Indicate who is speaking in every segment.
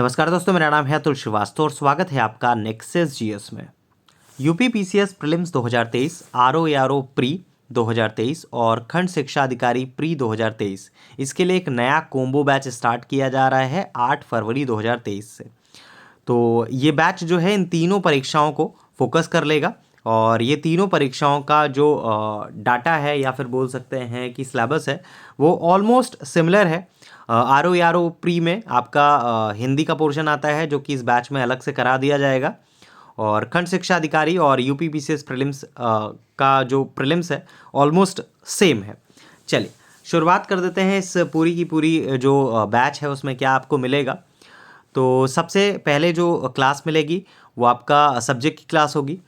Speaker 1: नमस्कार दोस्तों, मेरा नाम है अतुल श्रीवास्तव और स्वागत है आपका नेक्सस जीएस में। UP PCS prelims 2023, RO pre 2023 और खंड शिक्षा अधिकारी प्री 2023, इसके लिए एक नया कोम्बो बैच स्टार्ट किया जा रहा है 8 फरवरी 2023 से। तो ये बैच जो है इन तीनों परीक्षाओं को फोकस कर लेगा और ये तीनों परीक्षाओं का जो डाटा है या फिर बोल सकते हैं कि सिलेबस है वो ऑलमोस्ट सिमिलर है। आरओ प्री में आपका हिंदी का पोर्शन आता है जो कि इस बैच में अलग से करा दिया जाएगा और खंड शिक्षा अधिकारी और यूपी पीसीएस प्रीलिम्स का जो प्रीलिम्स है ऑलमोस्ट सेम है। चलिए शुरुआत कर देते हैं इस पूरी की पूरी जो बैच है उसमें क्या आपको मिलेगा। तो सबसे पहले जो क्लास मिलेगी वो आपका सब्जेक्ट की क्लास होगी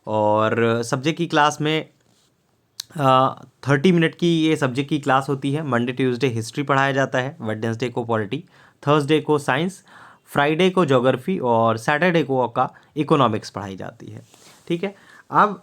Speaker 1: और सब्जेक्ट की क्लास में 30 मिनट की ये सब्जेक्ट की क्लास होती है। मंडे ट्यूसडे हिस्ट्री पढ़ाया जाता है, वेडनेसडे को पॉलिटी, थर्सडे को साइंस, फ्राइडे को ज्योग्राफी और सैटरडे को आपका इकोनॉमिक्स पढ़ाई जाती है। ठीक है, अब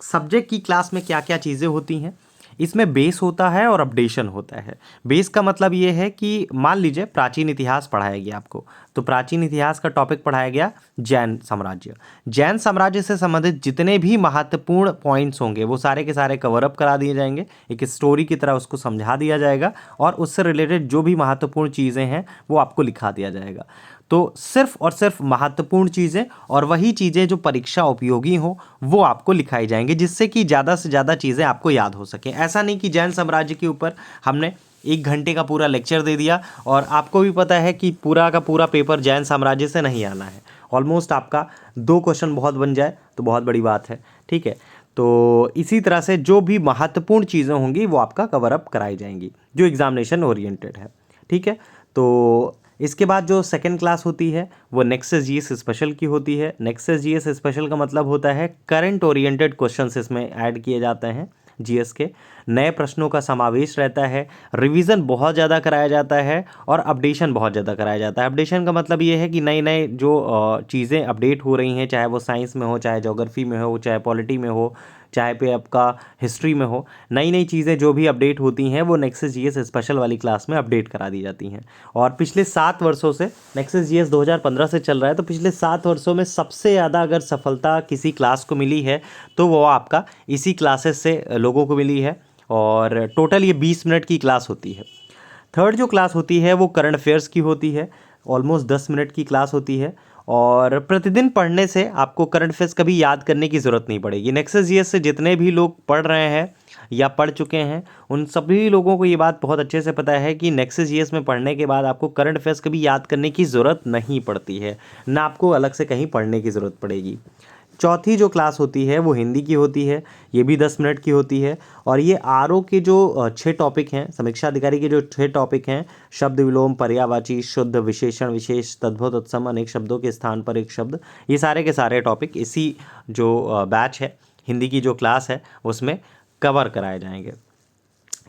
Speaker 1: सब्जेक्ट की क्लास में क्या क्या चीज़ें होती हैं, इसमें बेस होता है और अपडेशन होता है। बेस का मतलब ये है कि मान लीजिए प्राचीन इतिहास पढ़ाया गया आपको, तो प्राचीन इतिहास का टॉपिक पढ़ाया गया जैन साम्राज्य। जैन साम्राज्य से संबंधित जितने भी महत्वपूर्ण पॉइंट्स होंगे वो सारे के सारे कवर अप करा दिए जाएंगे, एक स्टोरी की तरह उसको समझा दिया जाएगा और उससे रिलेटेड जो भी महत्वपूर्ण चीज़ें हैं वो आपको लिखा दिया जाएगा। तो सिर्फ और सिर्फ महत्वपूर्ण चीज़ें और वही चीज़ें जो परीक्षा उपयोगी हो वो आपको लिखाई जाएंगी, जिससे कि ज़्यादा से ज़्यादा चीज़ें आपको याद हो सकें। ऐसा नहीं कि जैन साम्राज्य के ऊपर हमने 1 घंटे का पूरा लेक्चर दे दिया और आपको भी पता है कि पूरा का पूरा पेपर जैन साम्राज्य से नहीं आना है। ऑलमोस्ट आपका 2 क्वेश्चन बहुत बन जाए तो बहुत बड़ी बात है। ठीक है, तो इसी तरह से जो भी महत्वपूर्ण चीज़ें होंगी वो आपका कवर अप कराई जाएंगी जो एग्जामिनेशन ओरिएंटेड है। ठीक है, तो इसके बाद जो सेकंड क्लास होती है वो नेक्सस जीएस स्पेशल की होती है। नेक्सस जीएस स्पेशल का मतलब होता है करंट ओरिएंटेड क्वेश्चंस इसमें ऐड किए जाते हैं। जीएस के नए प्रश्नों का समावेश रहता है, रिवीजन बहुत ज़्यादा कराया जाता है और अपडेशन बहुत ज़्यादा कराया जाता है। अपडेशन का मतलब ये है कि नई नई जो चीज़ें अपडेट हो रही हैं, चाहे वो साइंस में हो, चाहे ज्योग्राफी में हो, चाहे पॉलिटी में हो, चाहे पे आपका हिस्ट्री में हो, नई नई चीज़ें जो भी अपडेट होती हैं वो नेक्सस जीएस स्पेशल वाली क्लास में अपडेट करा दी जाती हैं। और पिछले 7 वर्षों से नेक्सस जीएस 2015 से चल रहा है, तो पिछले 7 वर्षों में सबसे ज़्यादा अगर सफलता किसी क्लास को मिली है तो वो आपका इसी क्लासेस से लोगों को मिली है और टोटल ये 20 मिनट की क्लास होती है। थर्ड जो क्लास होती है वो करंट अफेयर्स की होती है, ऑलमोस्ट 10 मिनट की क्लास होती है और प्रतिदिन पढ़ने से आपको करंट अफेयर्स कभी याद करने की ज़रूरत नहीं पड़ेगी। नेक्सस जीएस से जितने भी लोग पढ़ रहे हैं या पढ़ चुके हैं उन सभी लोगों को ये बात बहुत अच्छे से पता है कि नेक्सस जीएस में पढ़ने के बाद आपको करंट अफेयर्स कभी याद करने की ज़रूरत नहीं पड़ती है, ना आपको अलग से कहीं पढ़ने की ज़रूरत पड़ेगी। चौथी जो क्लास होती है वो हिंदी की होती है, ये भी 10 मिनट की होती है और ये आरओ के जो 6 टॉपिक हैं, समीक्षा अधिकारी के जो 6 टॉपिक हैं, शब्द विलोम, पर्यायवाची, शुद्ध, विशेषण, विशेष, तद्भव, तत्सम, अनेक शब्दों के स्थान पर एक शब्द, ये सारे के सारे टॉपिक इसी जो बैच है हिंदी की जो क्लास है उसमें कवर कराए जाएंगे।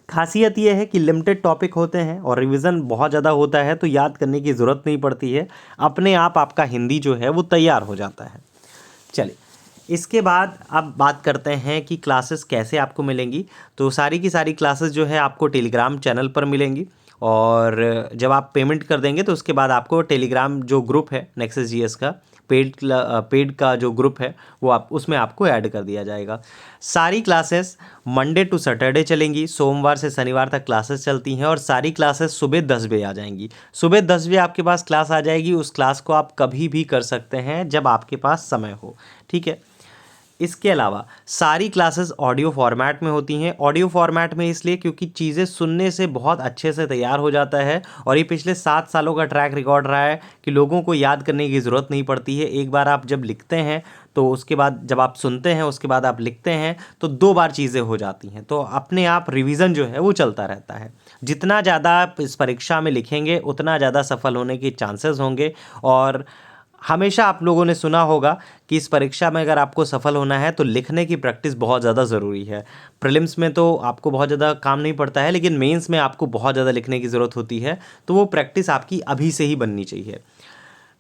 Speaker 1: खासियत यह है कि लिमिटेड टॉपिक होते हैं और रिवीजन बहुत ज़्यादा होता है, तो याद करने की ज़रूरत नहीं पड़ती है, अपने आप आपका हिंदी जो है वो तैयार हो जाता है। चलिए इसके बाद अब बात करते हैं कि क्लासेस कैसे आपको मिलेंगी। तो सारी की सारी क्लासेस जो है आपको टेलीग्राम चैनल पर मिलेंगी और जब आप पेमेंट कर देंगे तो उसके बाद आपको टेलीग्राम जो ग्रुप है नेक्सस जीएस का पेड का जो ग्रुप है वो आप उसमें आपको ऐड कर दिया जाएगा। सारी क्लासेस मंडे टू सैटरडे चलेंगी, सोमवार से शनिवार तक क्लासेस चलती हैं और सारी क्लासेस सुबह 10 बजे आ जाएंगी। सुबह 10 बजे आपके पास क्लास आ जाएगी, उस क्लास को आप कभी भी कर सकते हैं जब आपके पास समय हो। ठीक है, इसके अलावा सारी क्लासेस ऑडियो फॉर्मेट में होती हैं। ऑडियो फॉर्मेट में इसलिए क्योंकि चीज़ें सुनने से बहुत अच्छे से तैयार हो जाता है और ये पिछले 7 सालों का ट्रैक रिकॉर्ड रहा है कि लोगों को याद करने की ज़रूरत नहीं पड़ती है। एक बार आप जब लिखते हैं तो उसके बाद जब आप सुनते हैं उसके बाद आप लिखते हैं तो 2 बार चीज़ें हो जाती हैं, तो अपने आप रिवीजन जो है वो चलता रहता है। जितना ज़्यादा आप इस परीक्षा में लिखेंगे उतना ज़्यादा सफल होने के चांसेस होंगे। और हमेशा आप लोगों ने सुना होगा कि इस परीक्षा में अगर आपको सफल होना है तो लिखने की प्रैक्टिस बहुत ज़्यादा ज़रूरी है। प्रीलिम्स में तो आपको बहुत ज़्यादा काम नहीं पड़ता है, लेकिन मेंस में आपको बहुत ज़्यादा लिखने की ज़रूरत होती है, तो वो प्रैक्टिस आपकी अभी से ही बननी चाहिए।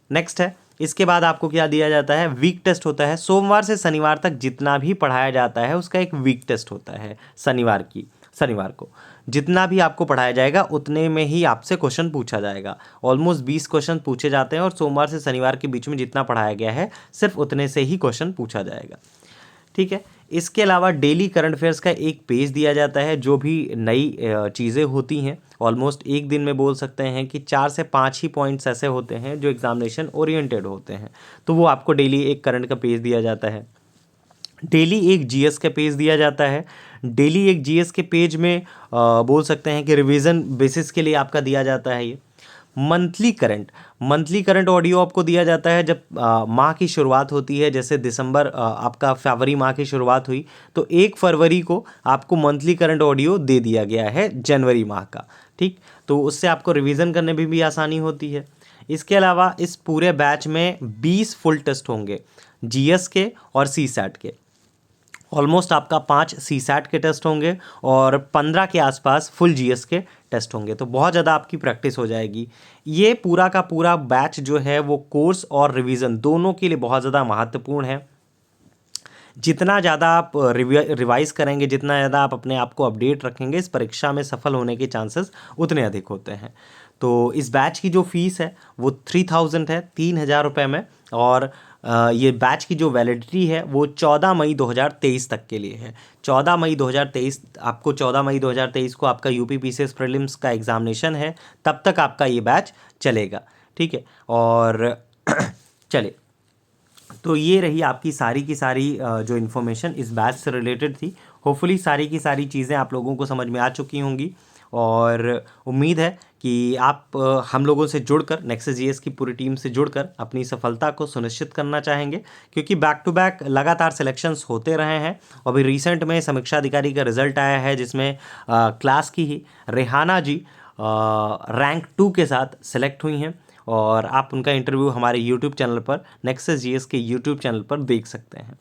Speaker 1: नेक्स्ट है, इसके बाद आपको क्या दिया जाता है, वीक टेस्ट होता है। सोमवार से शनिवार तक जितना भी पढ़ाया जाता है उसका एक वीक टेस्ट होता है शनिवार को। जितना भी आपको पढ़ाया जाएगा उतने में ही आपसे क्वेश्चन पूछा जाएगा। ऑलमोस्ट 20 क्वेश्चन पूछे जाते हैं और सोमवार से शनिवार के बीच में जितना पढ़ाया गया है सिर्फ उतने से ही क्वेश्चन पूछा जाएगा। ठीक है, इसके अलावा डेली करंट अफेयर्स का एक पेज दिया जाता है, जो भी नई चीज़ें होती हैं। ऑलमोस्ट एक दिन में बोल सकते हैं कि 4 से 5 ही पॉइंट्स ऐसे होते हैं जो एग्जामिनेशन ओरिएंटेड होते हैं, तो वो आपको डेली एक करंट का पेज दिया जाता है। डेली एक जीएस का पेज दिया जाता है। डेली एक जीएस के पेज में बोल सकते हैं कि रिवीजन बेसिस के लिए आपका दिया जाता है ये। मंथली करंट ऑडियो आपको दिया जाता है जब माह की शुरुआत होती है, जैसे दिसंबर आपका फरवरी माह की शुरुआत हुई तो 1 फरवरी को आपको मंथली करंट ऑडियो दे दिया गया है जनवरी माह का। ठीक, तो उससे आपको रिवीजन करने में भी आसानी होती है। इसके अलावा इस पूरे बैच में 20 फुल टेस्ट होंगे जीएस के और सीसैट के। ऑलमोस्ट आपका 5 सीसैट के टेस्ट होंगे और 15 के आसपास फुल जीएस के टेस्ट होंगे, तो बहुत ज़्यादा आपकी प्रैक्टिस हो जाएगी। ये पूरा का पूरा बैच जो है वो कोर्स और रिवीजन दोनों के लिए बहुत ज़्यादा महत्वपूर्ण है। जितना ज़्यादा आप रिवाइज करेंगे, जितना ज़्यादा आप अपने आप को अपडेट रखेंगे, इस परीक्षा में सफल होने के चांसेस उतने अधिक होते हैं। तो इस बैच की जो फीस है वो 3000 है, 3000 रुपये में। और ये बैच की जो वैलिडिटी है वो 14 मई 2023 तक के लिए है। 14 मई 2023 आपको 14 मई 2023 को आपका यूपी पीसीएस प्रीलिम्स का एग्जामिनेशन है, तब तक आपका ये बैच चलेगा। ठीक है, और चले, तो ये रही आपकी सारी की सारी जो इन्फॉर्मेशन इस बैच से रिलेटेड थी। होपफुली सारी की सारी चीज़ें आप लोगों को समझ में आ चुकी होंगी और उम्मीद है कि आप हम लोगों से जुड़कर, नेक्सस जीएस की पूरी टीम से जुड़कर अपनी सफलता को सुनिश्चित करना चाहेंगे, क्योंकि बैक टू बैक लगातार सिलेक्शंस होते रहे हैं। अभी रिसेंट में समीक्षा अधिकारी का रिजल्ट आया है जिसमें क्लास की ही रेहाना जी रैंक 2 के साथ सिलेक्ट हुई हैं और आप उनका इंटरव्यू हमारे यूट्यूब चैनल पर, नेक्सस जीएस के यूट्यूब चैनल पर देख सकते हैं।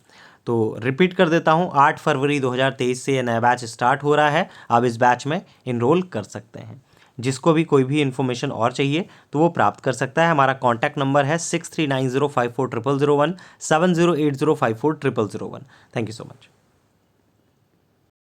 Speaker 1: तो रिपीट कर देता हूँ, 8 फरवरी 2023 से यह नया बैच स्टार्ट हो रहा है। आप इस बैच में इनरोल कर सकते हैं। जिसको भी कोई भी इन्फॉर्मेशन और चाहिए तो वो प्राप्त कर सकता है। हमारा कॉन्टैक्ट नंबर है 6390540001 7080540001। Thank you so much.